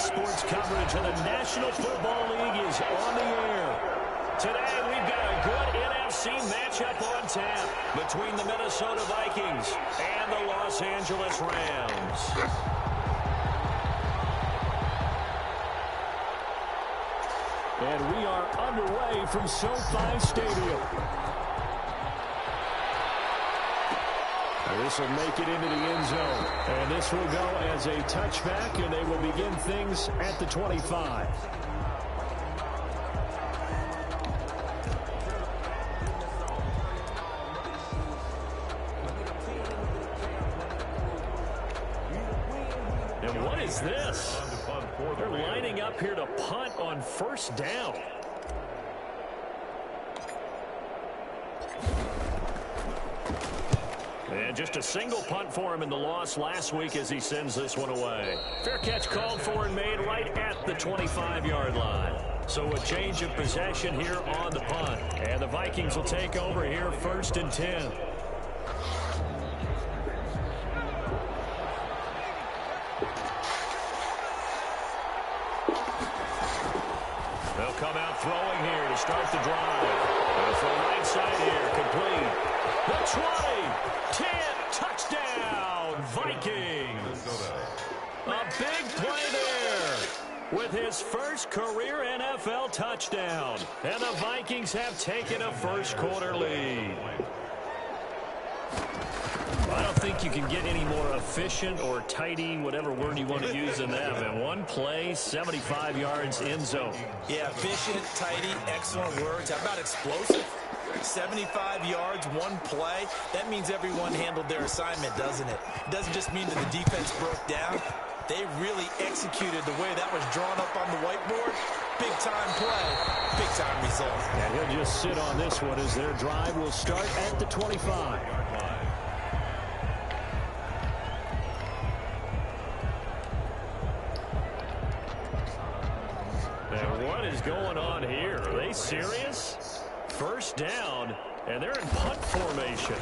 sports coverage of the National Football League is on the air. Today, we've got a good NFC matchup on tap between the Minnesota Vikings and the Los Angeles Rams. And we are underway from SoFi Stadium. This will make it into the end zone. And this will go as a touchback, and they will begin things at the 25. And what is this? They're lining up here to punt on first down. And just a single punt for him in the loss last week as he sends this one away. Fair catch called for and made right at the 25-yard line. So a change of possession here on the punt. And the Vikings will take over here 1st and 10. They'll come out throwing here to start the drive. And from right side here, complete. The 20, 10, touchdown, Vikings. A big play there with his first career NFL touchdown. And the Vikings have taken a first-quarter lead. I don't think you can get any more efficient or tidy, whatever word you want to use in that. And one play, 75 yards, end zone. Yeah, efficient, tidy, excellent words. How about explosive? 75 yards, one play. That means everyone handled their assignment, doesn't it? It doesn't just mean that the defense broke down. They really executed the way that was drawn up on the whiteboard. Big-time play, big-time result. And he'll just sit on this one as their drive will start at the 25. And what is going on here? Are they serious? First down, and they're in punt formation.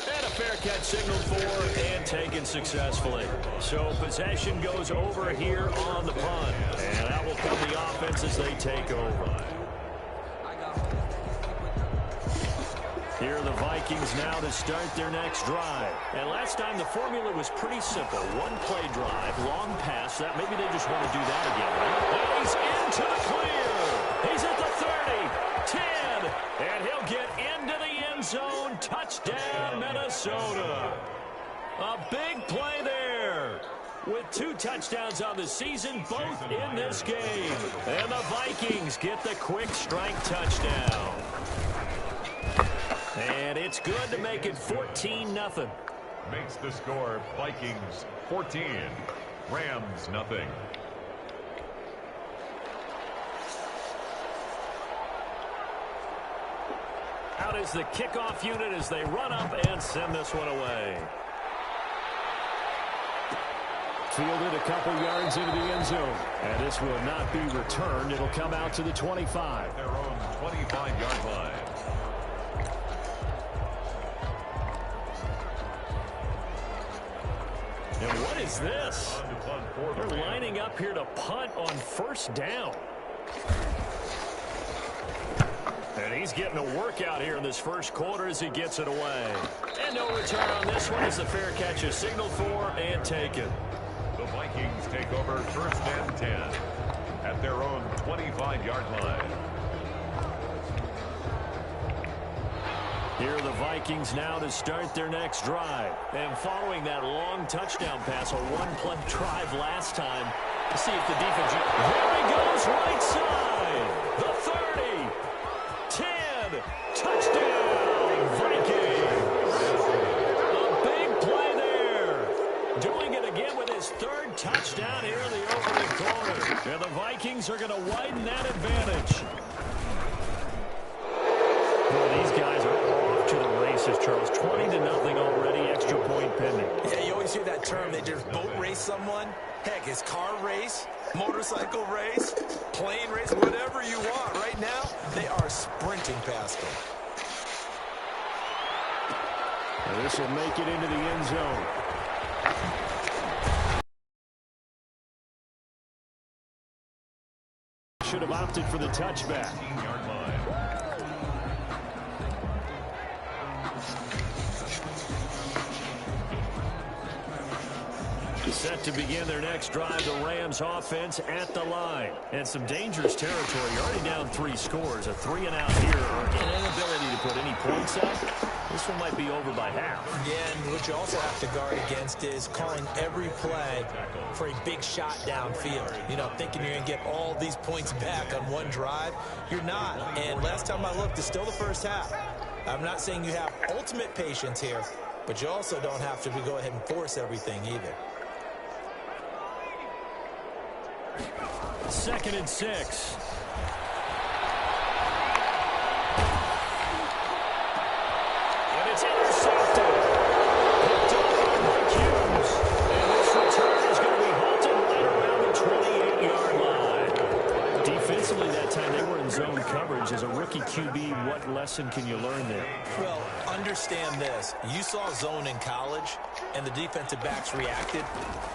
And a fair catch signaled for and taken successfully. So possession goes over here on the punt. And that will come the offense as they take over. Here are the Vikings now to start their next drive. And last time the formula was pretty simple. One play drive, long pass. That maybe they just want to do that again, right? And he's into the clear. He's at the 30, 10, and he'll get into the end zone. Touchdown, Minnesota. A big play there. With 2 touchdowns on the season, both in this game. And the Vikings get the quick strike touchdown. And it's good to make it 14-0. Makes the score Vikings 14, Rams nothing. Out is the kickoff unit as they run up and send this one away. Fielded a couple yards into the end zone. And this will not be returned. It'll come out to the 25. Their own 25-yard line. And what is this? They're lining up here to punt on first down. And he's getting a workout here in this first quarter as he gets it away. And no return on this one as the fair catch is signaled for and taken. The Vikings take over 1st and 10 at their own 25-yard line. Here are the Vikings now to start their next drive. And following that long touchdown pass, a one-play drive last time, let's see if the defense... There he goes, right side. The 30, 10, touchdown, Vikings. A big play there. Doing it again with his 3rd touchdown here in the opening quarter. And the Vikings are going to widen that advantage. Boy, these guys are off to the races, Charles. 20-0 already, extra point pending. Yeah, you always hear that term. They just boat race someone. Heck, it's car race, motorcycle race, plane race, whatever you want. Right now, they are sprinting past them. And this will make it into the end zone. should have opted for the touchback. 15-yard line. Set to begin their next drive, the Rams offense at the line. And some dangerous territory. You're already down 3 scores. A 3-and-out here, or an inability to put any points up. This one might be over by half. Yeah, and what you also have to guard against is calling every play for a big shot downfield. You know, thinking you're going to get all these points back on one drive. You're not. And last time I looked, it's still the first half. I'm not saying you have ultimate patience here, but you also don't have to go ahead and force everything either. 2nd and 6. And it's intercepted. Picked up by Mike Hughes. And this return is going to be halted right around the 28-yard line. Defensively that time, they were in zone coverage. As a rookie QB, what lesson can you learn there? Well, understand this. You saw zone in college, and the defensive backs reacted,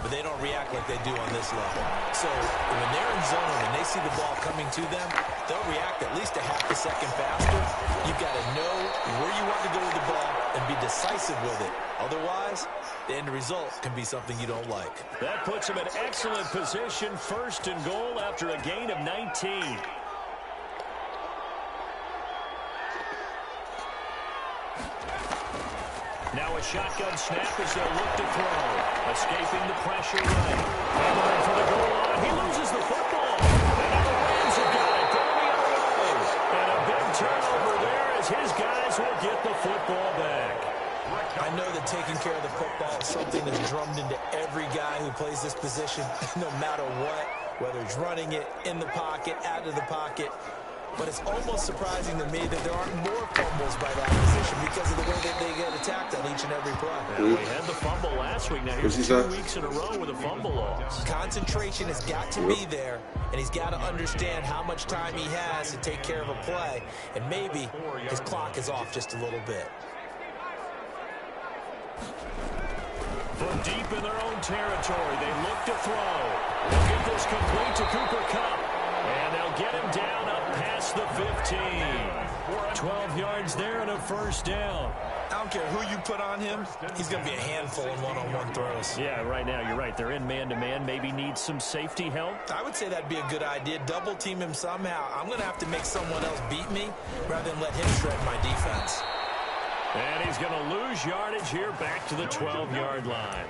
but they don't react like they do on this level. So when they're in zone and they see the ball coming to them, they'll react at least a half a second faster. You've got to know where you want to go with the ball and be decisive with it. Otherwise, the end result can be something you don't like. That puts them in excellent position, 1st and goal after a gain of 19. Now a shotgun snap as they'll look to throw. Escaping the pressure right. Hammering for the goal line. He loses the football. And now the Rams have got it going the other way. And a big turnover there as his guys will get the football back. I know that taking care of the football is something that's drummed into every guy who plays this position, no matter what, whether he's running it, in the pocket, out of the pocket. But it's almost surprising to me that there aren't more fumbles by that position because of the way that they get attacked on each and every play. Yeah, we had the fumble last week. Now here's 2 weeks in a row with a fumble loss. Concentration has got to be there, and he's got to understand how much time he has to take care of a play. And maybe his clock is off just a little bit. From deep in their own territory, they look to throw. They'll get this complete to Cooper Kupp. And they'll get him down up past the 15. 12 yards there and a 1st down. I don't care who you put on him. He's going to be a handful in one-on-one throws. Yeah, right now, you're right. They're in man-to-man. Maybe needs some safety help. I would say that'd be a good idea. Double team him somehow. I'm going to have to make someone else beat me rather than let him shred my defense. And he's going to lose yardage here back to the 12-yard line.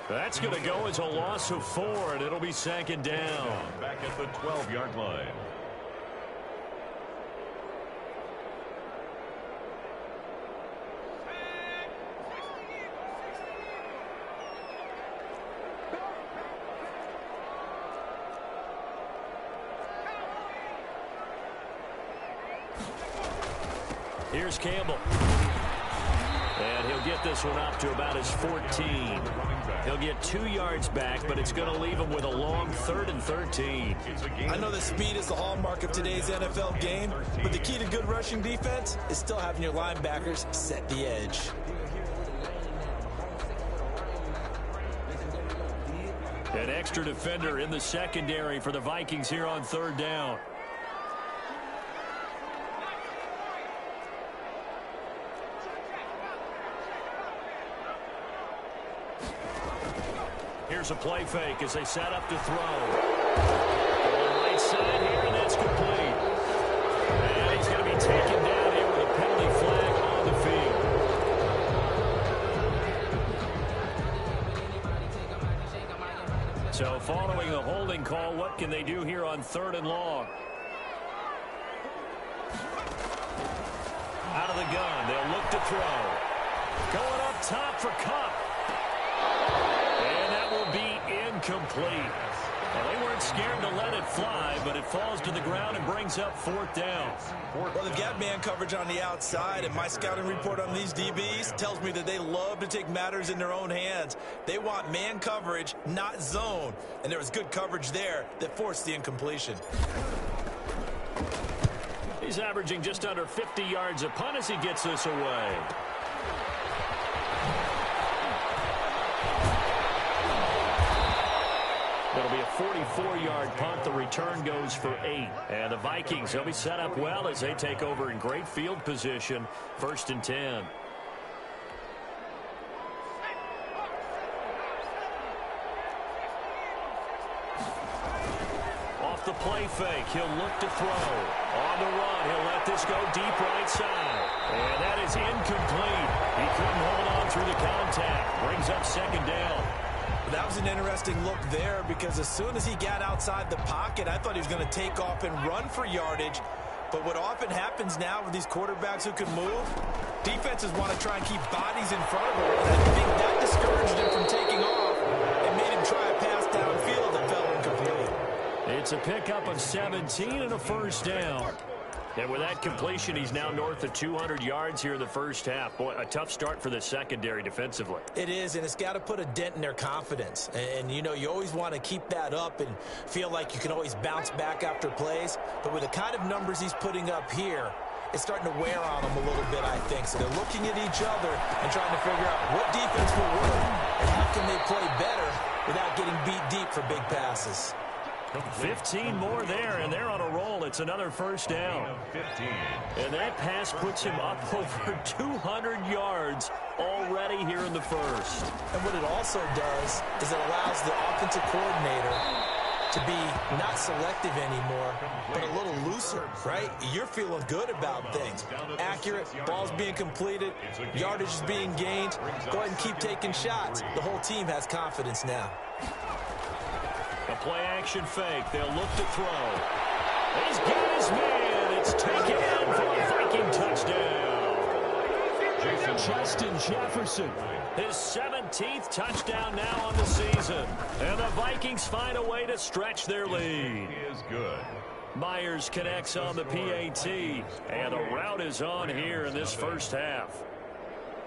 That's going to go as a loss of 4, and it'll be 2nd down. Back at the 12-yard line. Here's Campbell. And he'll get this one up to about his 14. He'll get 2 yards back, but it's going to leave him with a long 3rd and 13. I know that speed is the hallmark of today's NFL game, but the key to good rushing defense is still having your linebackers set the edge. An extra defender in the secondary for the Vikings here on 3rd down. Here's a play fake as they set up to throw. Right side here, and that's complete. And he's going to be taken down here with a penalty flag on the field. So following the holding call, what can they do here on 3rd and long? Out of the gun, they'll look to throw. Going up top for Kupp. And that will be incomplete. Well, they weren't scared to let it fly, but it falls to the ground and brings up 4th down. Well, they've got man coverage on the outside, and my scouting report on these DBs tells me that they love to take matters in their own hands. They want man coverage, not zone. And there was good coverage there that forced the incompletion. He's averaging just under 50 yards a punt as he gets this away. It'll be a 44-yard punt. The return goes for 8. And the Vikings, they'll be set up well as they take over in great field position. 1st and 10. Off the play fake, he'll look to throw. On the run, he'll let this go deep right side. And that is incomplete. He couldn't hold on through the contact. Brings up 2nd down. That was an interesting look there because as soon as he got outside the pocket, I thought he was going to take off and run for yardage. But what often happens now with these quarterbacks who can move, defenses want to try and keep bodies in front of him. And I think that discouraged him from taking off and made him try a pass downfield that fell incomplete. It's a pickup of 17 and a 1st down. And with that completion, he's now north of 200 yards here in the 1st half. Boy, a tough start for the secondary defensively. It is, and it's got to put a dent in their confidence. And, you know, you always want to keep that up and feel like you can always bounce back after plays. But with the kind of numbers he's putting up here, it's starting to wear on them a little bit, I think. So they're looking at each other and trying to figure out what defense will work and how can they play better without getting beat deep for big passes. 15 more there, and they're on a roll. It's another 1st down. 15. And that pass puts him up over 200 yards already here in the 1st. And what it also does is it allows the offensive coordinator to be not selective anymore, but a little looser, right? You're feeling good about things. Accurate, ball's being completed, yardage is being gained. Go ahead and keep taking shots. The whole team has confidence now. A play-action fake. They'll look to throw. He's got his man. It's taken in for a Viking touchdown. Justin Jefferson. His 17th touchdown now on the season. And the Vikings find a way to stretch their lead. He is good. Myers connects on the PAT. And the route is on here in this 1st half.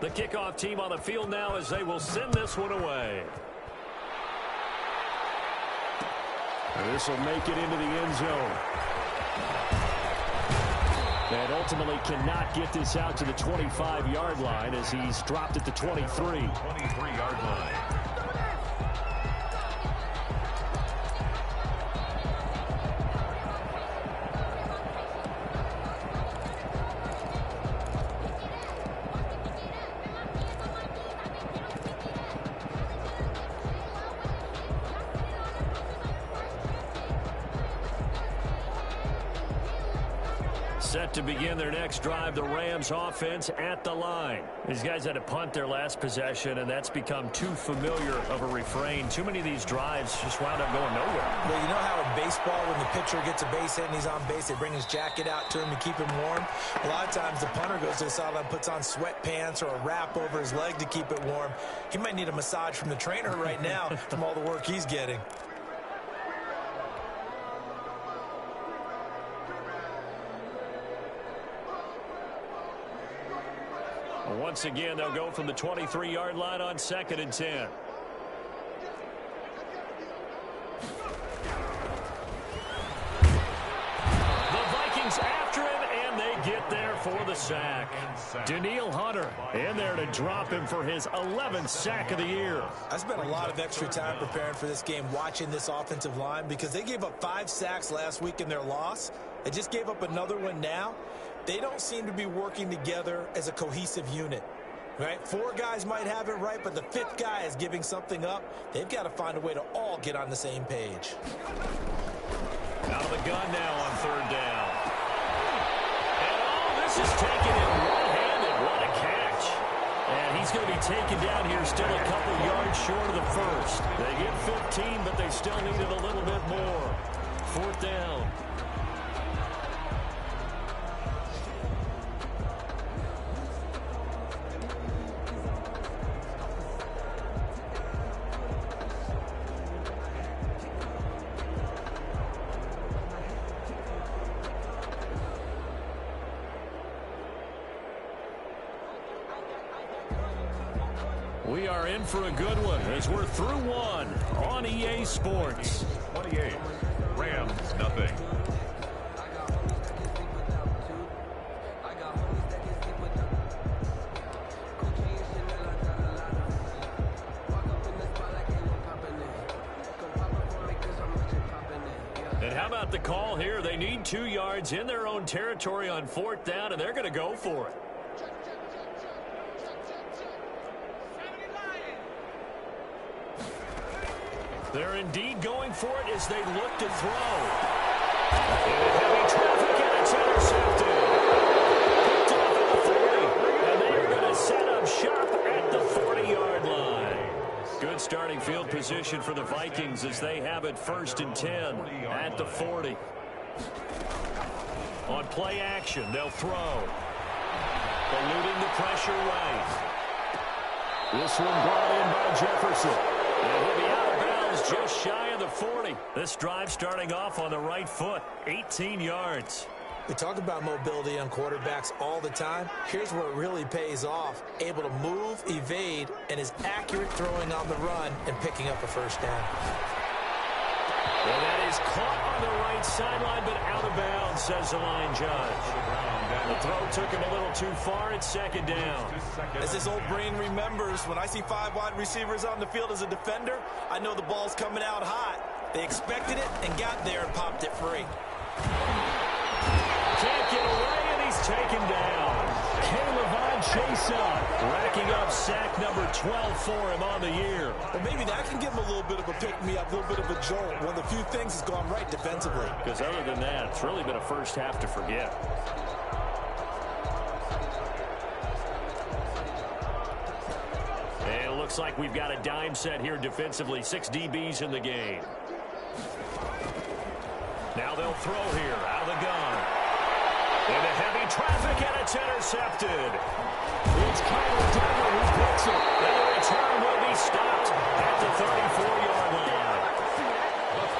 The kickoff team on the field now as they will send this one away. This will make it into the end zone. And ultimately cannot get this out to the 25-yard line as he's dropped at the 23. 23-yard line. Set to begin their next drive, the Rams offense at the line. These guys had to punt their last possession, and that's become too familiar of a refrain. Too many of these drives just wound up going nowhere. Well, you know how in baseball when the pitcher gets a base hit and he's on base, they bring his jacket out to him to keep him warm? A lot of times the punter goes to the sideline, puts on sweatpants or a wrap over his leg to keep it warm. He might need a massage from the trainer right now from all the work he's getting. Once again, they'll go from the 23-yard line on 2nd and 10. The Vikings after him, and they get there for the sack. Danielle Hunter in there to drop him for his 11th sack of the year. I spent a lot of extra time preparing for this game, watching this offensive line, because they gave up 5 sacks last week in their loss. They just gave up another one now. They don't seem to be working together as a cohesive unit, right? 4 guys might have it right, but the 5th guy is giving something up. They've got to find a way to all get on the same page. Out of the gun now on 3rd down. And this is taken in one-handed. What a catch. And he's going to be taken down here still a couple yards short of the 1st. They get 15, but they still needed a little bit more. 4th down. We are in for a good one as we're through one on EA Sports. 28. Rams, nothing. And how about the call here? They need 2 yards in their own territory on 4th down, and they're going to go for it. They're indeed going for it as they look to throw. And heavy traffic, and it's intercepted. Picked off at the 40, and they are going to set up shop at the 40-yard line. Good starting field position for the Vikings as they have it 1st and 10 at the 40. On play action, they'll throw. Eluding the pressure right. This one brought in by Jefferson. And he'll be out of bounds just shy of the 40. This drive starting off on the right foot, 18 yards. We talk about mobility on quarterbacks all the time. Here's where it really pays off. Able to move, evade, and is accurate throwing on the run and picking up a 1st down. And that is caught on the right sideline, but out of bounds, says the line judge. The throw took him a little too far. It's 2nd down. As this old brain remembers, when I see 5 wide receivers on the field as a defender, I know the ball's coming out hot. They expected it and got there and popped it free. Can't get away, and he's taken down. Caleb chase up, racking up sack number 12 for him on the year. Well, maybe that can give him a little bit of a pick-me-up, a little bit of a jolt. One of the few things has gone right defensively. Because other than that, it's really been a first half to forget. And it looks like we've got a dime set here defensively. 6 DBs in the game. Now they'll throw here out of the gun. Into heavy traffic, and it's intercepted. It's Kyler Duggar who picks it. And the return will be stopped at the 34-yard line.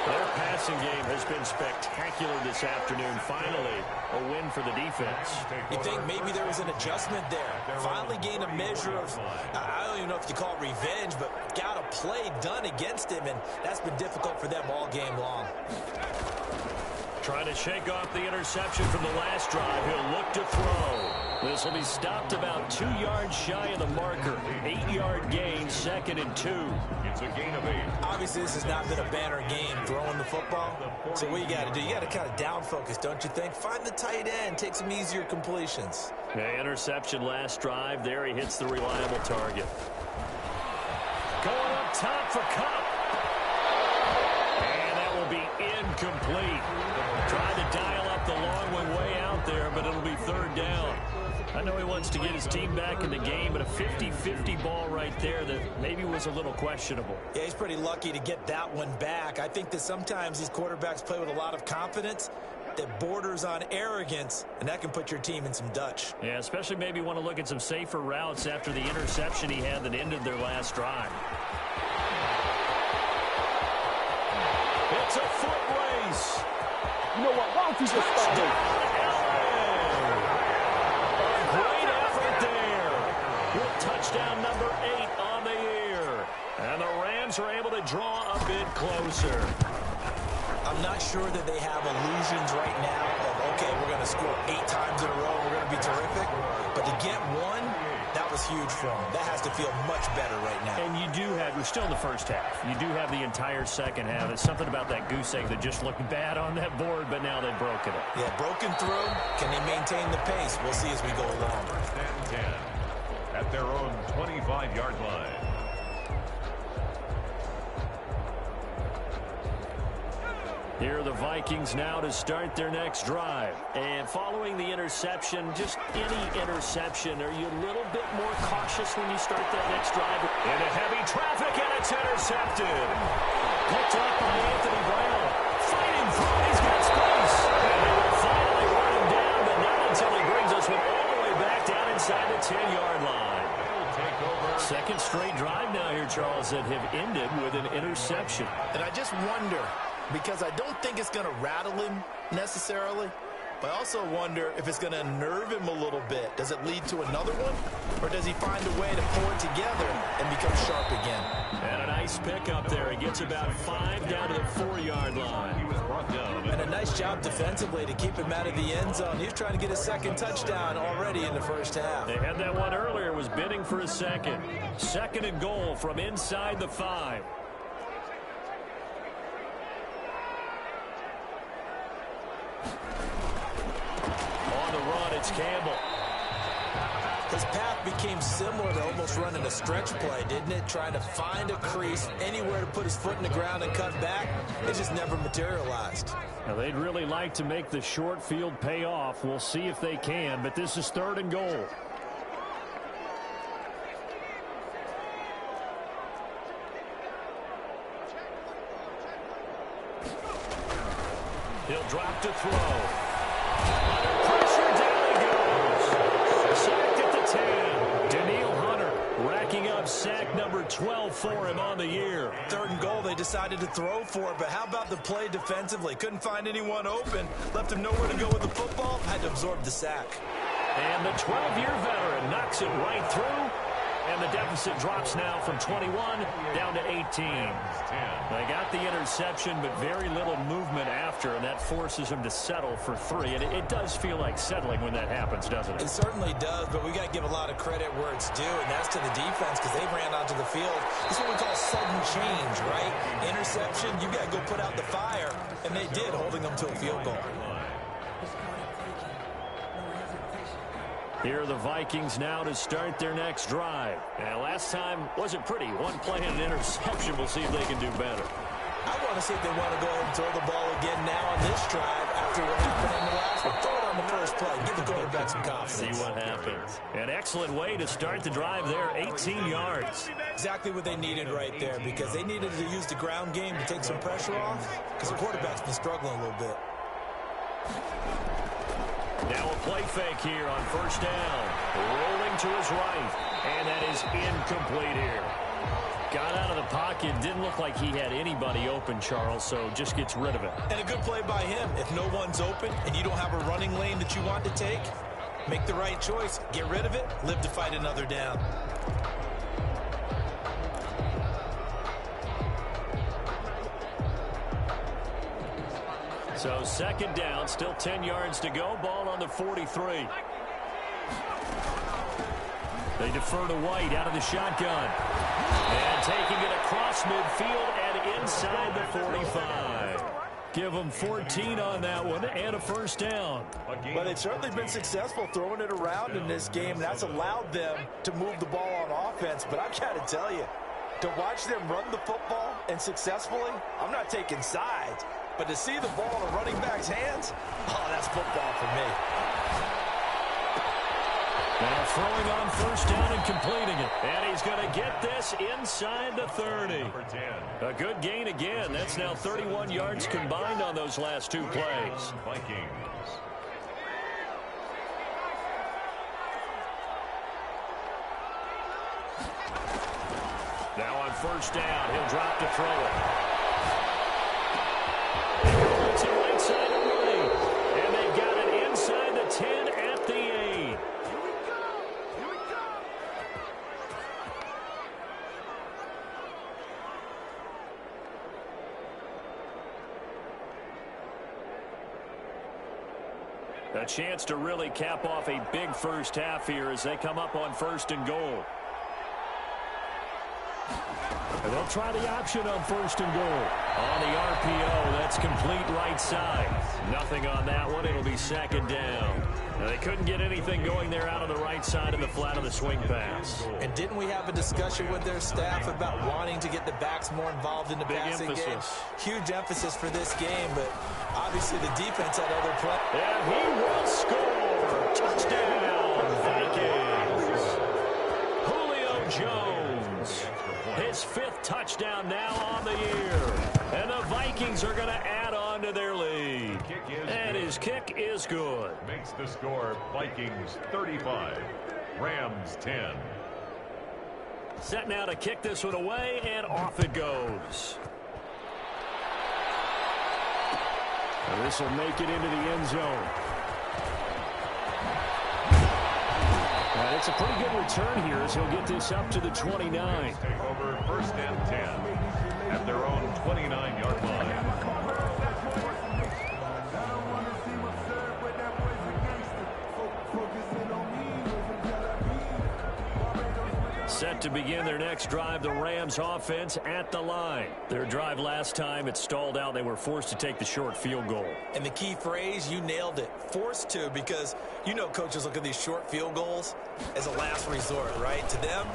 Their passing game has been spectacular this afternoon. Finally, a win for the defense. You think maybe there was an adjustment there. Finally gained a measure of, I don't even know if you call it revenge, but got a play done against him, and that's been difficult for them all game long. Trying to shake off the interception from the last drive. He'll look to throw. This will be stopped about 2 yards shy of the marker. 8-yard gain, 2nd and 2. It's a gain of 8. Obviously, this has not been a banner game throwing the football. So what you got to do, you got to kind of down focus, don't you think? Find the tight end, take some easier completions. Yeah, interception last drive. There he hits the reliable target. Going up top for Cup. And that will be incomplete. Tried to dial up the long one way out there, but it'll be 3rd down. I know he wants to get his team back in the game, but a 50-50 ball right there that maybe was a little questionable. Yeah, he's pretty lucky to get that one back. I think that sometimes these quarterbacks play with a lot of confidence that borders on arrogance, and that can put your team in some Dutch. Yeah, especially maybe want to look at some safer routes after the interception he had that ended their last drive. It's a foot race. You know what? Why don't you just start it? A great effort there. With touchdown number 8 on the year. And the Rams are able to draw a bit closer. I'm not sure that they have illusions right now of, okay, we're going to score 8 times in a row, we're going to be terrific. But to get one, that was huge for them. That has to feel much better right now. And you do have, we're still in the first half. You do have the entire second half. There's something about that goose egg that just looked bad on that board, but now they've broken it. Yeah, broken through. Can they maintain the pace? We'll see as we go along. 10 at their own 25-yard line. Here are the Vikings now to start their next drive. And following the interception, just any interception, are you a little bit more cautious when you start that next drive? Into heavy traffic, and it's intercepted. Picked up by Anthony Brown. Fighting through, he's got space. And they will finally run him down, but not until he brings us one all the way back down inside the 10-yard line. Second straight drive now here, Charles, that have ended with an interception. And I just wonder, because I don't think it's going to rattle him necessarily, but I also wonder if it's going to unnerve him a little bit. Does it lead to another one, or does he find a way to pull it together and become sharp again? And a nice pickup there. He gets about 5 down to the 4-yard line. He was brought down. And a nice job defensively to keep him out of the end zone. He was trying to get a second touchdown already in the first half. They had that one earlier, was bidding for a second. 2nd and goal from inside the 5. it's Campbell. His path became similar to almost running a stretch play, didn't it? Trying to find a crease, anywhere to put his foot in the ground and cut back. It just never materialized. Now, they'd really like to make the short field pay off. We'll see if they can, but this is 3rd and goal. He'll drop to throw. Under pressure, down he goes. Sacked at the 10. Daniil Hunter racking up sack number 12 for him on the year. 3rd and goal, they decided to throw for it, but how about the play defensively? Couldn't find anyone open, left him nowhere to go with the football, had to absorb the sack. And the 12-year veteran knocks it right through. And the deficit drops now from 21 down to 18. They got the interception, but very little movement after, and that forces them to settle for 3. And it does feel like settling when that happens, doesn't it? It certainly does, but we got to give a lot of credit where it's due, and that's to the defense because they ran onto the field. This is what we call sudden change, right? Interception, you got to go put out the fire, and they did, holding them to a field goal. Here are the Vikings now to start their next drive. And last time wasn't pretty. One play and an interception. We'll see if they can do better. I want to see if they want to go ahead and throw the ball again now on this drive after what happened in the last one. Throw it on the first play. Give the quarterback some confidence. See what happens. An excellent way to start the drive there. 18 yards. Exactly what they needed right there because they needed to use the ground game to take some pressure off because the quarterback's been struggling a little bit. Now a play fake here on 1st down. Rolling to his right. And that is incomplete here. Got out of the pocket. Didn't look like he had anybody open, Charles, so just gets rid of it. And a good play by him. If no one's open and you don't have a running lane that you want to take, make the right choice. Get rid of it. Live to fight another down. So 2nd down, still 10 yards to go. Ball on the 43. They defer to White out of the shotgun. And taking it across midfield and inside the 45. Give them 14 on that one and a 1st down. But they've certainly been successful throwing it around in this game. That's allowed them to move the ball on offense. But I've got to tell you, to watch them run the football and successfully, I'm not taking sides. But to see the ball in a running back's hands, oh, that's football for me. Now throwing on 1st down and completing it. And he's going to get this inside the 30. A good gain again. That's now 31 yards combined on those last 2 plays. Vikings. Now on 1st down, he'll drop to throw it. To right side away. And they've got it inside the 10 at the 8. A chance to really cap off a big first half here as they come up on 1st and goal. And they'll try the option on 1st and goal. On the RPO, that's complete right side. Nothing on that one. It'll be 2nd down. Now, they couldn't get anything going there out of the right side of the flat of the swing pass. And didn't we have a discussion with their staff about wanting to get the backs more involved in the Big passing emphasis. game? Huge emphasis for this game, but obviously the defense had other plans. And he will score. Touchdown, Vikings. Julio Jones. His 5th touchdown now on the year. And the Vikings are going to add on to their lead. And his kick is good. Makes the score Vikings 35, Rams 10. Set now to kick this one away, and off it goes. And this will make it into the end zone. And it's a pretty good return here as he'll get this up to the 29. Take over 1st and 10 at their own 29-yard line. Set to begin their next drive, the Rams offense at the line. Their drive last time, it stalled out. They were forced to take the short field goal. And the key phrase, you nailed it, forced to, because you know coaches look at these short field goals as a last resort, right? To them,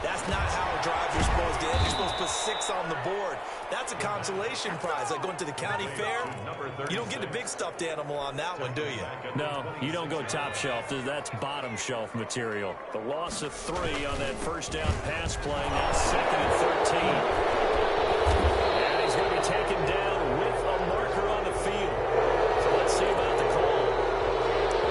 that's not how drives are supposed to end. You're supposed to put 6 on the board. That's a consolation prize, like going to the county fair. You don't get the big stuffed animal on that one, do you? No, you don't go top shelf. That's bottom shelf material. The loss of 3 on that first down pass play. Now 2nd and 13. And he's going to be taken down with a marker on the field. So let's see about the call.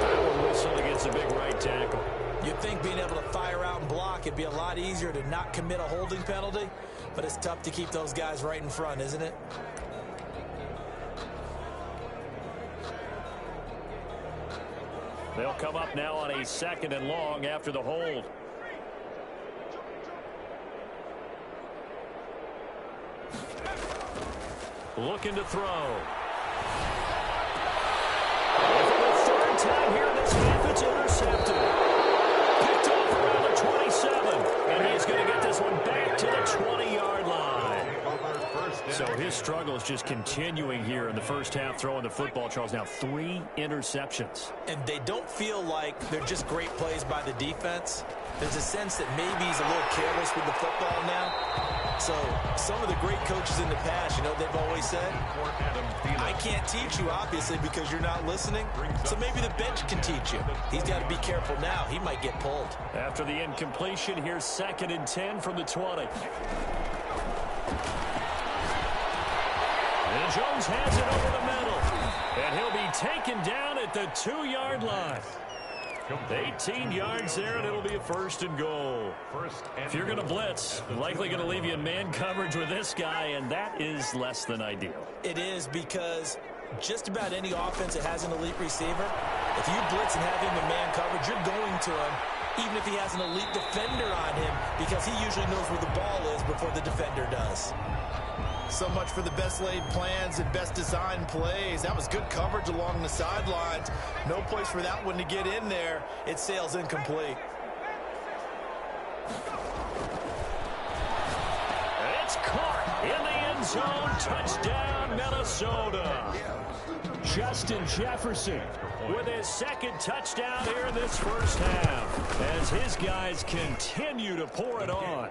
That one whistled against a big right tackle. You'd think being able to fire out and block, it'd be a lot easier to not commit a holding penalty, but it's tough to keep those guys right in front, isn't it? They'll come up now on a 2nd and long after the hold. Looking to throw. For the 3rd time here in this half, it's intercepted. Picked off around the 27. And he's going to get this one back to the 20-yard line. So his struggle is just continuing here in the first half, throwing the football. Charles, now 3 interceptions. And they don't feel like they're just great plays by the defense. There's a sense that maybe he's a little careless with the football now. So some of the great coaches in the past, you know, they've always said, I can't teach you, obviously, because you're not listening. So maybe the bench can teach you. He's got to be careful now. He might get pulled. After the incompletion, here's 2nd and 10 from the 20. And Jones has it over the middle. And he'll be taken down at the 2-yard line. 18 yards there, and it'll be a 1st and goal. If you're going to blitz, likely going to leave you in man coverage with this guy, and that is less than ideal. It is, because just about any offense that has an elite receiver, if you blitz and have him in man coverage, you're going to him, even if he has an elite defender on him, because he usually knows where the ball is before the defender does. So much for the best laid plans and best designed plays. That was good coverage along the sidelines. No place for that one to get in there. It sails incomplete. It's caught in the end zone. Touchdown, Minnesota. Justin Jefferson with his 2nd touchdown here in this first half as his guys continue to pour it on.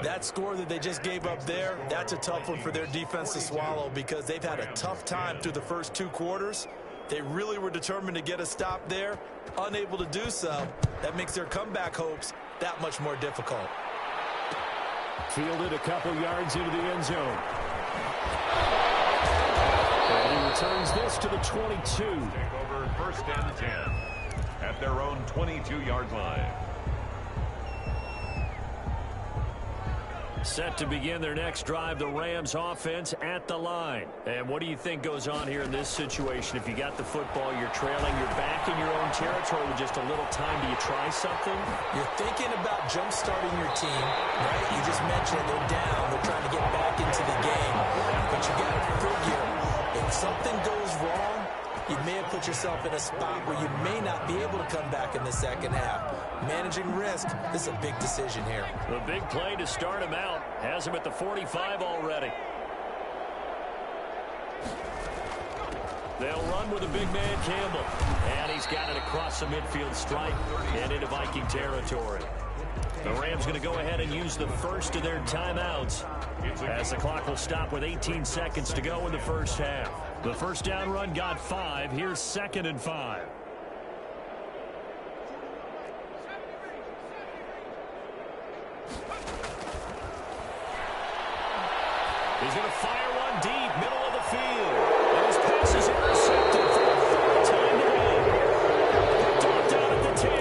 That score that they just gave up there, that's a tough one for their defense to swallow, because they've had a tough time through the first 2 quarters. They really were determined to get a stop there, unable to do so. That makes their comeback hopes that much more difficult. Fielded a couple yards into the end zone. And he returns this to the 22. Take over 1st and 10 at their own 22-yard line. Set to begin their next drive, the Rams offense at the line. And what do you think goes on here in this situation? If you got the football, you're trailing, you're back in your own territory with just a little time. Do you try something? You're thinking about jump-starting your team, right? You just mentioned they're down. They're trying to get back into the game. But you got to figure, if something goes wrong, you may have put yourself in a spot where you may not be able to come back in the second half. Managing risk, this is a big decision here. The big play to start him out. Has him at the 45 already. They'll run with a big man, Campbell. And he's got it across the midfield stripe and into Viking territory. The Rams going to go ahead and use the first of their timeouts as the clock will stop with 18 seconds to go in the first half. The first down run got 5. Here's 2nd and 5. He's going to fire one deep, middle of the field. And his pass is intercepted for the 3rd time today. Picked off down at the 10.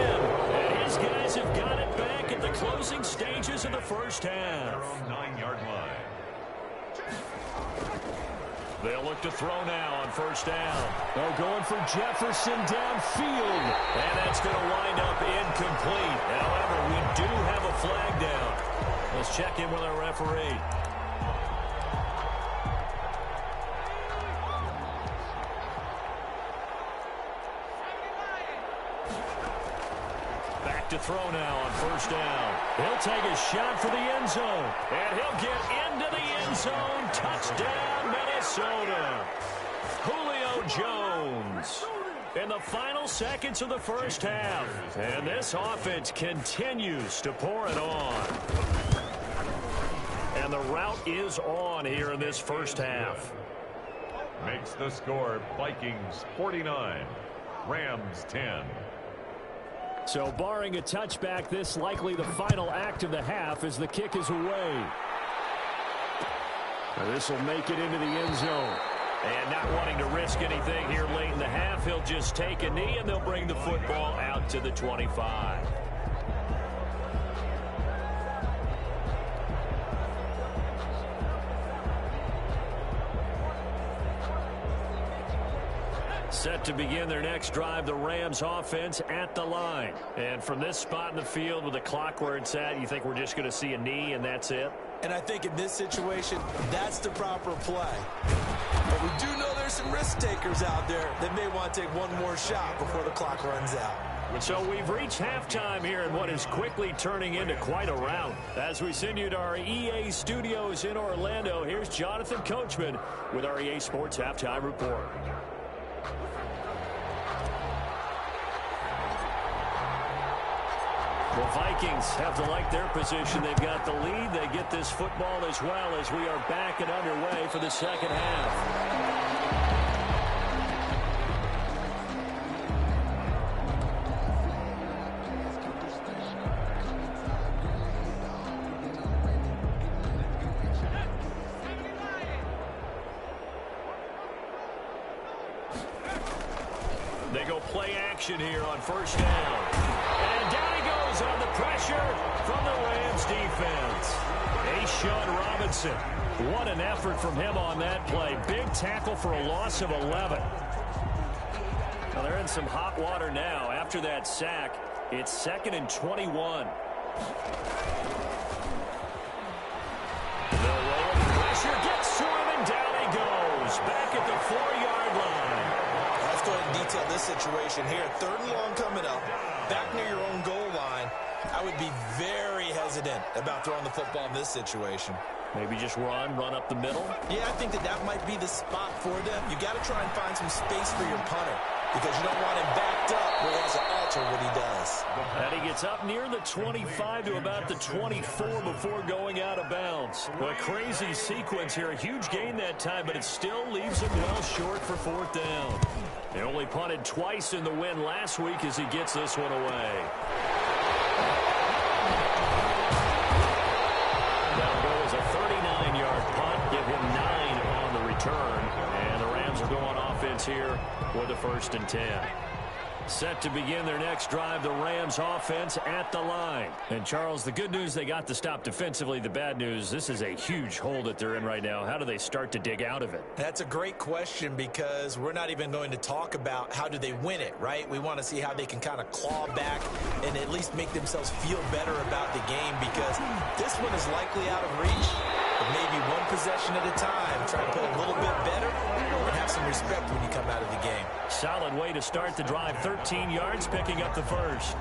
And his guys have got it back at the closing stages of the first half. Their own 9-yard line. They'll look to throw now on first down. Oh, going for Jefferson downfield. And that's going to wind up incomplete. However, we do have a flag down. Let's check in with our referee. to throw now on first down. He'll take a shot for the end zone. And he'll get into the end zone. Touchdown, Minnesota. Julio Jones in the final seconds of the first half. And this offense continues to pour it on. And the route is on here in this first half. Makes the score Vikings 49, Rams 10. So barring a touchback, this likely the final act of the half as the kick is away. This will make it into the end zone. And not wanting to risk anything here late in the half, he'll just take a knee and they'll bring the football out to the 25. Set to begin their next drive, the Rams offense at the line. And from this spot in the field with the clock where it's at, you think we're just going to see a knee and that's it? And I think in this situation, that's the proper play. But we do know there's some risk takers out there that may want to take one more shot before the clock runs out. So we've reached halftime here in what is quickly turning into quite a rout. As we send you to our EA studios in Orlando, here's Jonathan Coachman with our EA Sports Halftime Report. The Vikings have to like their position. They've got the lead. They get this football as well as we are back and underway for the second half. They go play action here on first down. And down he goes on the pressure from the Rams defense. Sean Robinson. What an effort from him on that play. Big tackle for a loss of 11. Well, they're in some hot water now. After that sack, it's 2nd and 21. The roll pressure gets to him, and down he goes. Back at the 4-yard line. Let's go ahead and detail this situation here. 3rd and long coming up. Back near your own goal line. I would be very hesitant about throwing the football in this situation. Maybe just run up the middle? Yeah, I think that might be the spot for them. You got to try and find some space for your punter because you don't want him backed up where he has to alter what he does. And he gets up near the 25 to about the 24 before going out of bounds. A crazy sequence here. A huge gain that time, but it still leaves him well short for 4th down. He only punted twice in the win last week as he gets this one away. That'll go as a 39-yard punt. Give him 9 on the return. And the Rams are going offense here with a 1st and 10. Set to begin their next drive, the Rams offense at the line. And, Charles, the good news, they got the stop defensively. The bad news, this is a huge hole that they're in right now. How do they start to dig out of it? That's a great question because we're not even going to talk about how do they win it, right? We want to see how they can kind of claw back and at least make themselves feel better about the game because this one is likely out of reach. But maybe one possession at a time, try to play a little bit better and have some respect when you come out of the game. Solid way to start the drive. 13 yards, picking up the first.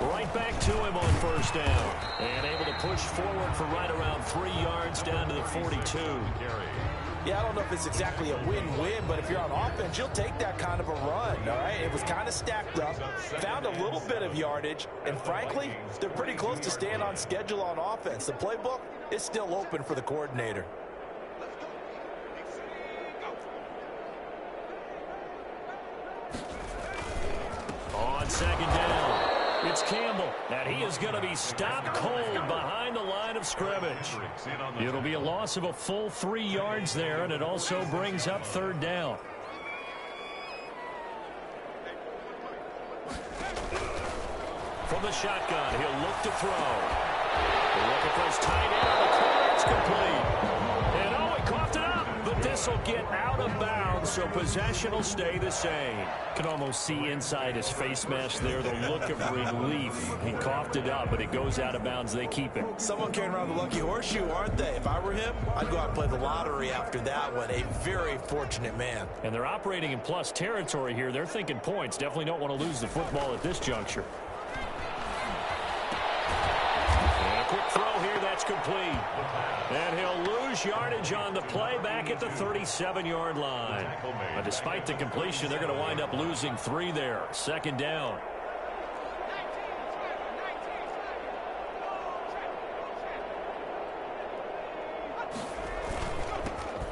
Right back to him on 1st down. And able to push forward for right around 3 yards down to the 42. Yeah, I don't know if it's exactly a win-win, but if you're on offense, you'll take that kind of a run, all right? It was kind of stacked up, found a little bit of yardage, and frankly, they're pretty close to staying on schedule on offense. The playbook is still open for the coordinator. On 2nd down. It's Campbell, and he is going to be stopped cold behind the line of scrimmage. It'll be a loss of a full 3 yards there, and it also brings up 3rd down. From the shotgun, he'll look to throw. Looking for his tight end. The corner is complete. And he coughed it up, but This will get out of bounds, so possession will stay the same. Can almost see inside his face mask there the look of relief. He coughed it up, but it goes out of bounds. They keep it. Someone carrying around the lucky horseshoe, aren't they? If I were him, I'd go out and play the lottery after that one. A very fortunate man. And they're operating in plus territory here. They're thinking points. Definitely don't want to lose the football at this juncture. And a quick throw here. That's complete. And he'll lose yardage on the play back at the 37-yard line. But despite the completion, they're going to wind up losing 3 there. Second down.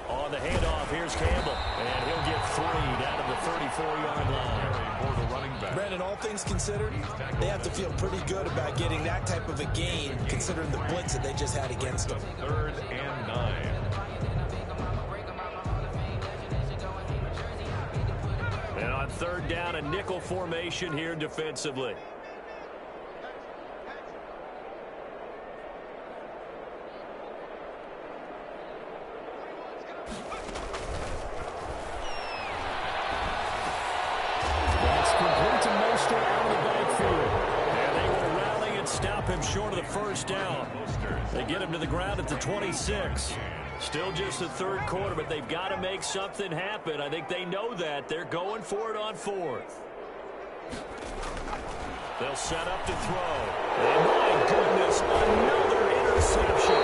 On the handoff, here's Campbell. And he'll get 3 down to the 34-yard line. Brandon, all things considered, they have to feel pretty good about getting that type of a gain, considering the blitz that they just had against them. 3rd and 9. And on 3rd down, a nickel formation here defensively. Short of the first down. They get him to the ground at the 26. Still just the 3rd quarter, but they've got to make something happen. I think they know that. They're going for it on 4th. They'll set up to throw. And my goodness, another interception.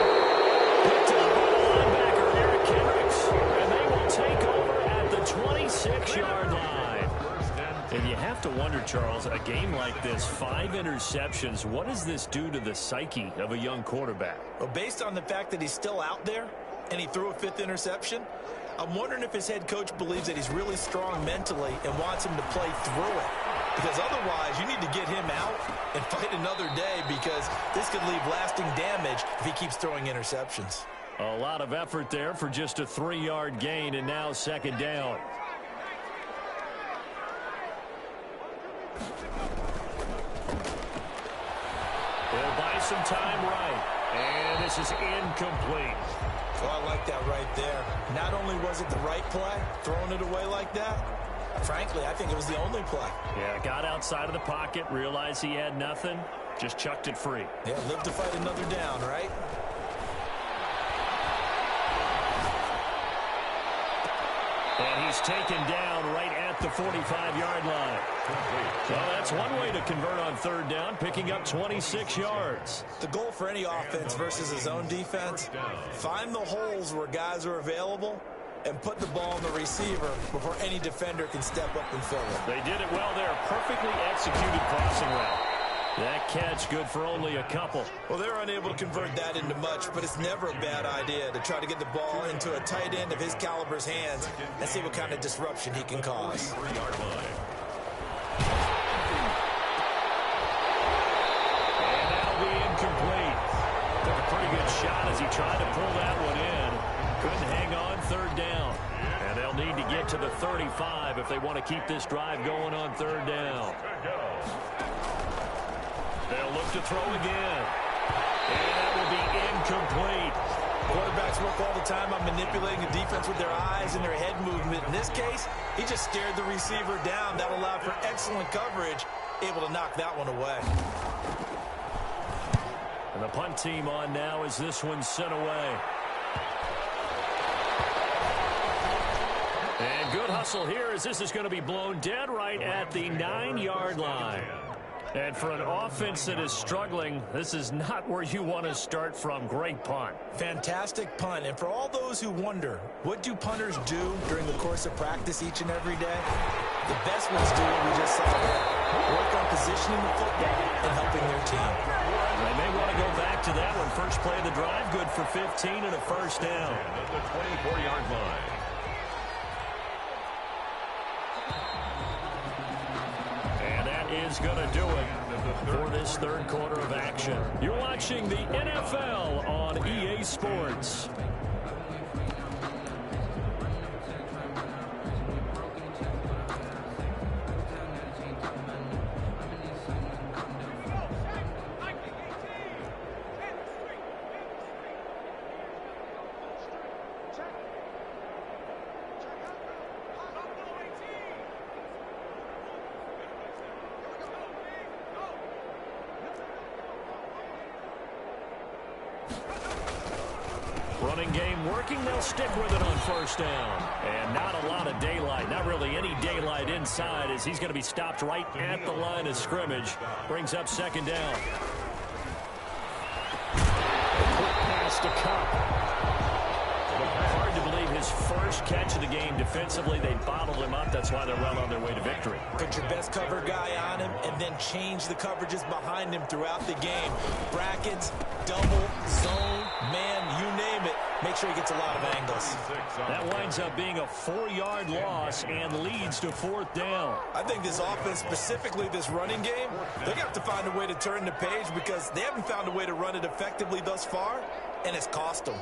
Picked up by the linebacker, Eric Kendricks. And they will take over at the 26-yard line. And you have to wonder, Charles, a game like this, 5 interceptions, what does this do to the psyche of a young quarterback? Well, based on the fact that he's still out there and he threw a 5th interception, I'm wondering if his head coach believes that he's really strong mentally and wants him to play through it. Because otherwise, you need to get him out and fight another day, because this could leave lasting damage if he keeps throwing interceptions. A lot of effort there for just a 3-yard gain, and now 2nd down. They'll buy some time right. And this is incomplete. Oh, I like that right there. Not only was it the right play, throwing it away like that, frankly, I think it was the only play. Yeah, got outside of the pocket, realized he had nothing, just chucked it free. Yeah, live to fight another down, right? And he's taken down right at the 45-yard line. Well, that's one way to convert on 3rd down, picking up 26 yards. The goal for any offense versus his own defense, find the holes where guys are available and put the ball on the receiver before any defender can step up and fill it. They did it well there. Perfectly executed crossing route. That catch good for only a couple. Well, they're unable to convert that into much, but it's never a bad idea to try to get the ball into a tight end of his caliber's hands and see what kind of disruption he can cause. 3-yard line. And that'll be incomplete. Took a pretty good shot as he tried to pull that one in. Couldn't hang on 3rd down. And they'll need to get to the 35 if they want to keep this drive going on 3rd down. They'll look to throw again. And that will be incomplete. Quarterbacks work all the time on manipulating the defense with their eyes and their head movement. In this case, he just stared the receiver down. That allowed for excellent coverage, able to knock that one away. And the punt team on now as this one's sent away. And good hustle here as this is going to be blown dead right at the 9-yard line. And for an offense that is struggling, this is not where you want to start from. Great punt. Fantastic punt. And for all those who wonder, what do punters do during the course of practice each and every day? The best ones do what we just saw there. Work on positioning the football and helping their team. They may want to go back to that one. First play of the drive, good for 15 and a first down. At the 24-yard line. Is going to do it for this 3rd quarter of action. You're watching the NFL on EA Sports. Running game working. They'll stick with it on first down. And not a lot of daylight. Not really any daylight inside as he's going to be stopped right at the line of scrimmage. Brings up second down. Quick pass to Cup. Hard to believe his first catch of the game defensively. They bottled him up. That's why they're well on their way to victory. Put your best cover guy on him and then change the coverages behind him throughout the game. Brackets, double, zone, man, you name it. Make sure he gets a lot of angles. That winds up being a 4-yard loss and leads to fourth down. I think this offense, specifically this running game, they're going to have to find a way to turn the page because they haven't found a way to run it effectively thus far, and it's cost them.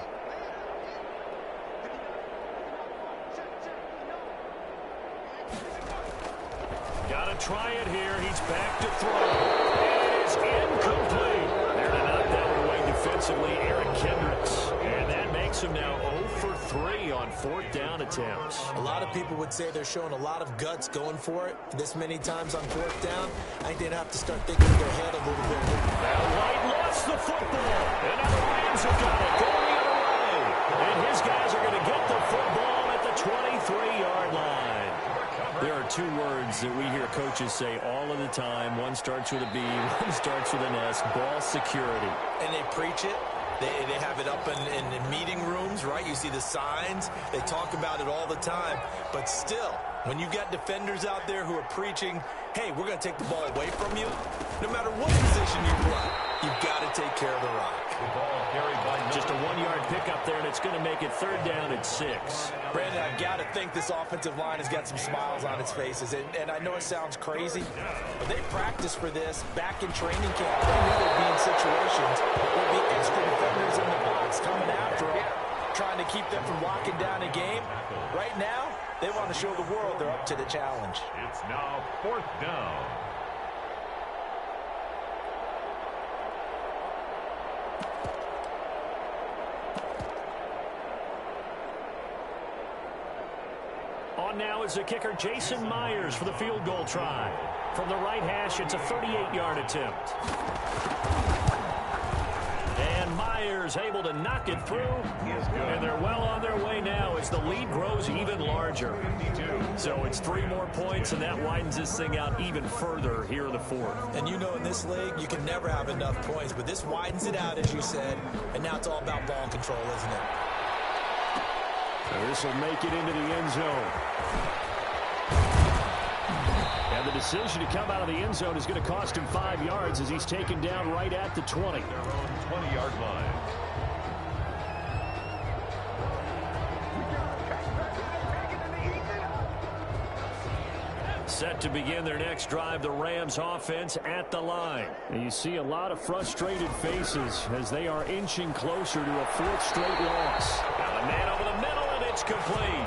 Got to try it here. He's back to throw. It is incomplete. There to knock that one away defensively, Eric Kendricks. And that makes him now 0 for 3 on fourth down attempts. A lot of people would say they're showing a lot of guts going for it this many times on fourth down. I think they'd have to start thinking with their head a little bit. That White lost the football. And now the Rams have got it going the other way. And his guys are going to get the football at the 23-yard line. There are two words that we hear coaches say all of the time. One starts with a B, one starts with an S, ball security. And they preach it. They have it up in meeting rooms, right? You see the signs. They talk about it all the time. But still, when you got defenders out there who are preaching, hey, we're going to take the ball away from you, no matter what position you play, you've got to take care of the rock. The ball carried by just a 1-yard pickup there, and it's going to make it third down at 6. Brandon, I've got to think this offensive line has got some smiles on its faces. And I know it sounds crazy, but they practiced for this back in training camp. They knew they'd be in situations where there'd be extra defenders in the box coming after them, trying to keep them from locking down a game. Right now, they want to show the world they're up to the challenge. It's now fourth down. On now is the kicker, Jason Myers, for the field goal try. From the right hash, it's a 38-yard attempt. And Myers able to knock it through. And they're well on their way now as the lead grows even larger. So it's 3 more points, and that widens this thing out even further here in the fourth. And you know in this league, you can never have enough points. But this widens it out, as you said. And now it's all about ball control, isn't it? This will make it into the end zone. And the decision to come out of the end zone is going to cost him 5 yards as he's taken down right at the 20. Their own 20-yard line. Set to begin their next drive, the Rams offense at the line. And you see a lot of frustrated faces as they are inching closer to a 4th straight loss. Now the man over the middle, and it's complete.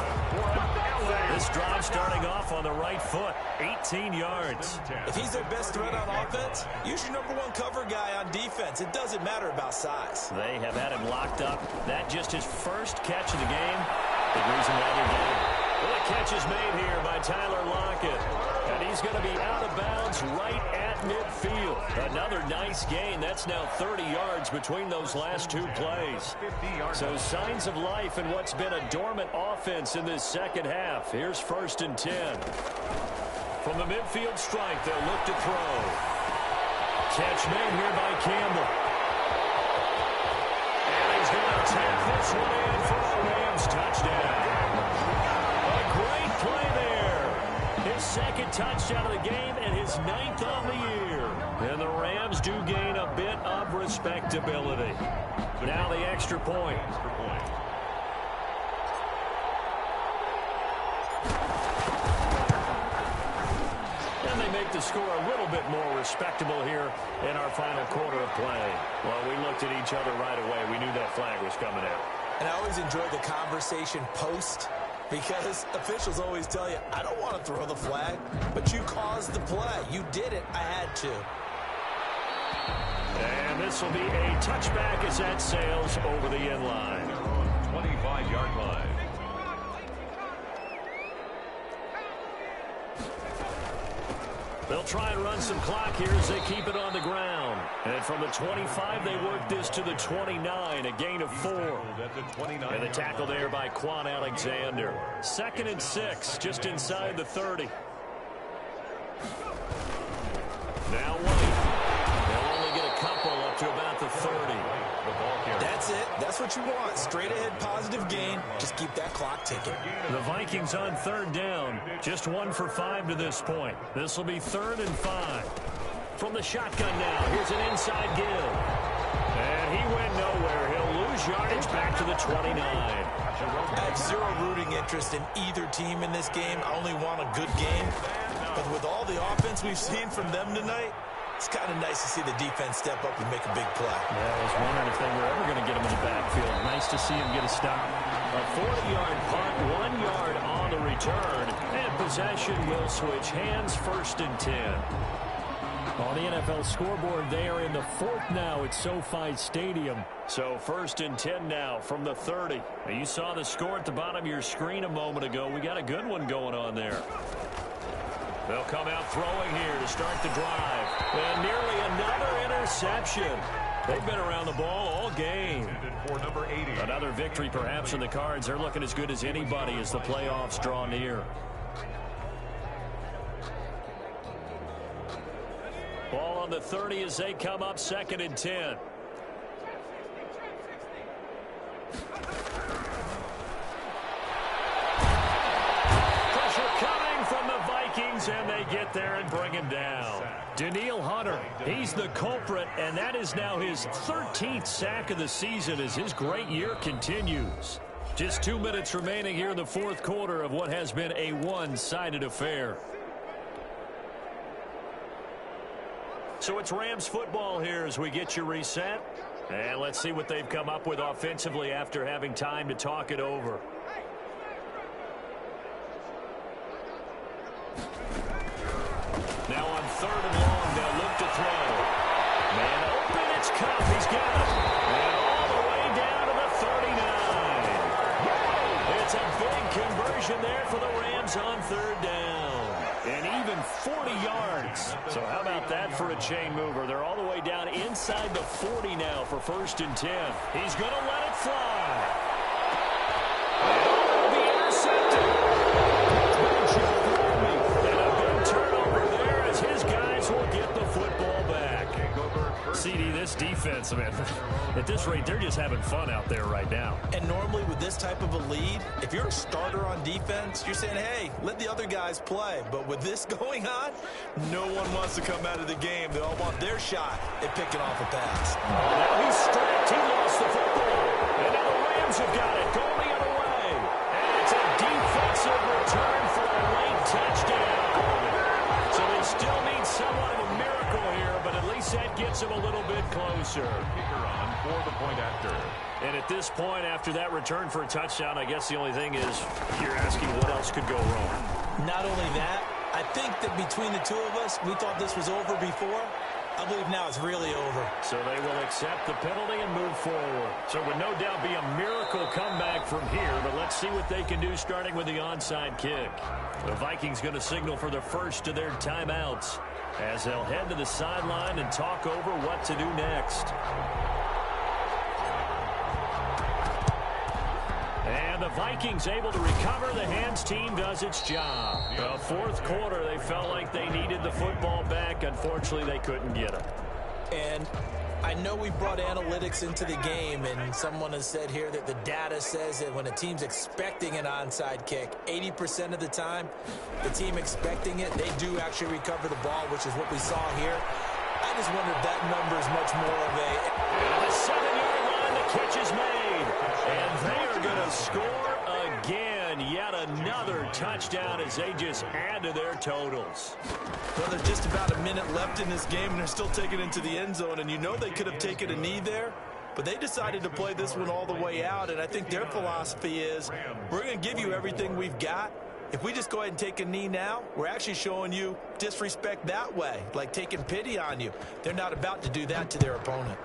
This drive starting off on the right foot, 18 yards. If he's their best threat on offense, use your #1 cover guy on defense. It doesn't matter about size. They have had him locked up. That just his first catch of the game. Big reason why they're getting. Well, the catch is made here by Tyler Lockett. And he's going to be out of bounds right at midfield. Another nice gain. That's now 30 yards between those last 2 plays. So signs of life in what's been a dormant offense in this second half. Here's 1st and 10. From the midfield strike, they'll look to throw. Catch made here by Campbell. And he's going to tap this one in for a Rams touchdown. A great play there. His 2nd touchdown of the game and his 9th on the year. And the Rams do gain a bit of respectability. Now the extra point. And they make the score a little bit more respectable here in our final quarter of play. Well, we looked at each other right away. We knew that flag was coming out. And I always enjoy the conversation post, because officials always tell you, I don't want to throw the flag, but you caused the play. You did it. I had to. And this will be a touchback as that sails over the end line. 25-yard line. They'll try and run some clock here as they keep it on the ground. And from the 25, they work this to the 29, a gain of 4. And the tackle there by Quan Alexander. 2nd and 6, just inside the 30. Now White. They'll only get a couple up to about the 30. That's it. That's what you want. Straight ahead positive gain. Just keep that clock ticking. The Vikings on 3rd down. Just 1 for 5 to this point. This will be 3rd and 5. From the shotgun now. Here's an inside give. And he went nowhere. He'll lose yardage back to the 29. I have zero rooting interest in either team in this game. I only want a good game. But with all the offense we've seen from them tonight, it's kind of nice to see the defense step up and make a big play. Yeah, I was wondering if they were ever going to get him in the backfield. Nice to see him get a stop. A 40-yard punt, 1 yard on the return. And possession will switch hands, 1st and 10. On the NFL scoreboard, they are in the 4th now at SoFi Stadium. So 1st and 10 now from the 30. Now, you saw the score at the bottom of your screen a moment ago. We got a good one going on there. They'll come out throwing here to start the drive. And nearly another interception. They've been around the ball all game. Another victory perhaps in the cards. They're looking as good as anybody as the playoffs draw near. Ball on the 30 as they come up 2nd and 10. Pressure coming from the Vikings, and they get there and bring him down. Daniil Hunter, he's the culprit, and that is now his 13th sack of the season as his great year continues. Just 2 minutes remaining here in the 4th quarter of what has been a one-sided affair. So it's Rams football here as we get you reset. And let's see what they've come up with offensively after having time to talk it over. Now on 3rd and long, they'll look to throw. Man open, it's Cup. He's got it. And all the way down to the 39. It's a big conversion there for the Rams on 3rd down. And even 40 yards. So how about that for a chain mover? They're all the way down inside the 40 now for 1st and 10. He's going to let it fly. And it'll be intercepted. And a big turnover there as his guys will get the football back. CD, this defense, man, at this rate, they're just having fun out there right now. And normally with this type of a lead, if you're a starter on defense, you're saying, hey, let the other guys play. But with this going on, no one wants to come out of the game. They all want their shot at picking off a pass. Now he's strapped. He lost the football. And now the Rams have got it. Going the other way. And it's a defensive return for a late touchdown. So they still need somewhat of a miracle here, but at least that gets them a little bit closer. Kicker on for the point after. And at this point, after that return for a touchdown, I guess the only thing is you're asking what else could go wrong. Not only that, I think that between the two of us, we thought this was over before. I believe now it's really over. So they will accept the penalty and move forward. So it would no doubt be a miracle comeback from here, but let's see what they can do starting with the onside kick. The Vikings going to signal for the first of their timeouts as they'll head to the sideline and talk over what to do next. And the Vikings able to recover. The hands team does its job. The 4th quarter, they felt like they needed the football back. Unfortunately, they couldn't get it. And I know we brought analytics into the game, and someone has said here that the data says that when a team's expecting an onside kick, 80% of the time, the team expecting it, they do actually recover the ball, which is what we saw here. I just wonder if that number is much more of a... At the 7-yard line, the catch is made. And they are going to score again. Yet another touchdown as they just add to their totals. Well, there's just about a minute left in this game, and they're still taking it into the end zone. And you know they could have taken a knee there, but they decided to play this one all the way out. And I think their philosophy is, we're going to give you everything we've got. If we just go ahead and take a knee now, we're actually showing you disrespect that way, like taking pity on you. They're not about to do that to their opponent.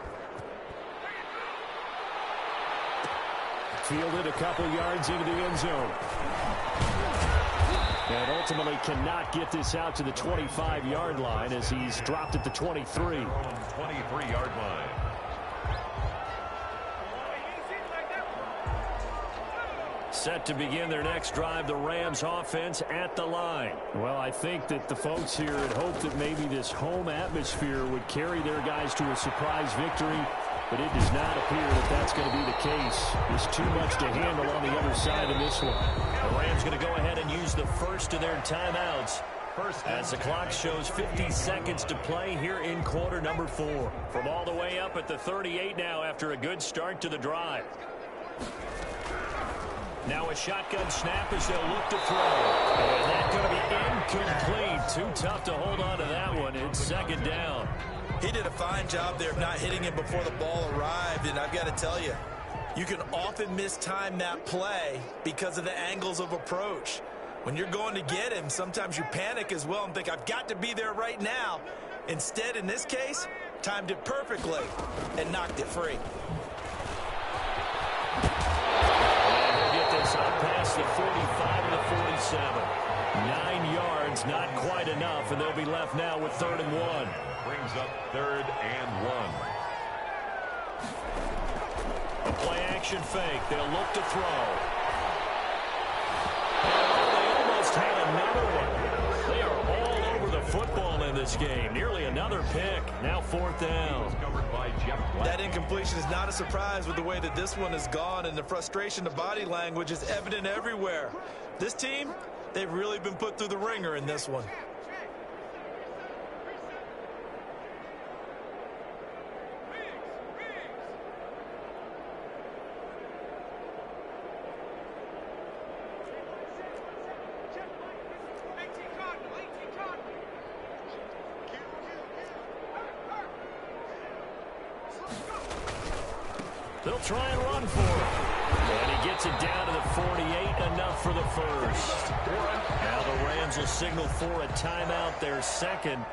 Fielded a couple yards into the end zone. And ultimately cannot get this out to the 25-yard line as he's dropped at the 23. 23-yard line. Set to begin their next drive, the Rams offense at the line. Well, I think that the folks here had hoped that maybe this home atmosphere would carry their guys to a surprise victory, but it does not appear that that's going to be the case. There's too much to handle on the other side of this one. The Rams going to go ahead and use the first of their timeouts as the clock shows 50 seconds to play here in quarter number 4. From all the way up at the 38 now after a good start to the drive. Now a shotgun snap as they'll look to throw. And that's going to be incomplete. Too tough to hold on to that one. It's second down. He did a fine job there of not hitting him before the ball arrived. And I've got to tell you, you can often mistime that play because of the angles of approach. When you're going to get him, sometimes you panic as well and think, I've got to be there right now. Instead, in this case, timed it perfectly and knocked it free. Up past the 45 and the 47. 9 yards, not quite enough, and they'll be left now with 3rd and 1. Brings up 3rd and 1. A play-action fake. They'll look to throw. Oh, they almost had another one. They are all over the football in this game. Nearly another pick. Now 4th down. That incompletion is not a surprise with the way that this one has gone, and the frustration, the body language is evident everywhere. This team, they've really been put through the ringer in this one. They'll try and run for it. And he gets it down to the 48, enough for the first. Now the Rams will signal for a timeout, their second,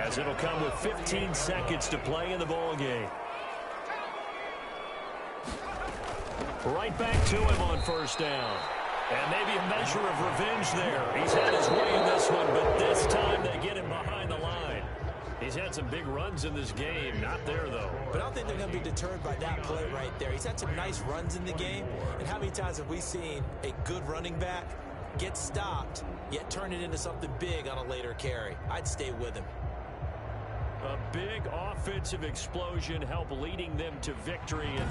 as it'll come with 15 seconds to play in the ball game. Right back to him on 1st down. And maybe a measure of revenge there. He's had his way in this one, but this time they get him behind the line. He's had some big runs in this game. Not there, though. But I don't think they're going to be deterred by that play right there. He's had some nice runs in the game. And how many times have we seen a good running back get stopped, yet turn it into something big on a later carry? I'd stay with him. A big offensive explosion help leading them to victory. And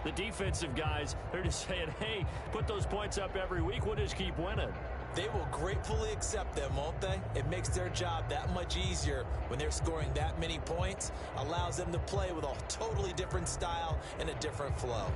the defensive guys, they're just saying, hey, put those points up every week. We'll just keep winning. They will gratefully accept them, won't they? It makes their job that much easier when they're scoring that many points. Allows them to play with a totally different style and a different flow.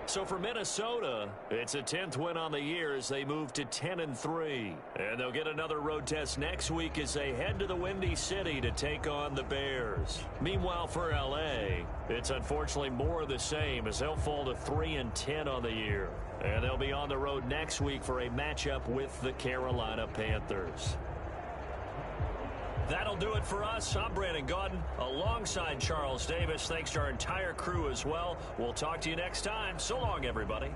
So for Minnesota, it's a 10th win on the year as they move to 10-3. And they'll get another road test next week as they head to the Windy City to take on the Bears. Meanwhile, for L.A., it's unfortunately more of the same as they'll fall to 3-10 on the year. And they'll be on the road next week for a matchup with the Carolina Panthers. That'll do it for us. I'm Brandon Gaudin alongside Charles Davis. Thanks to our entire crew as well. We'll talk to you next time. So long, everybody.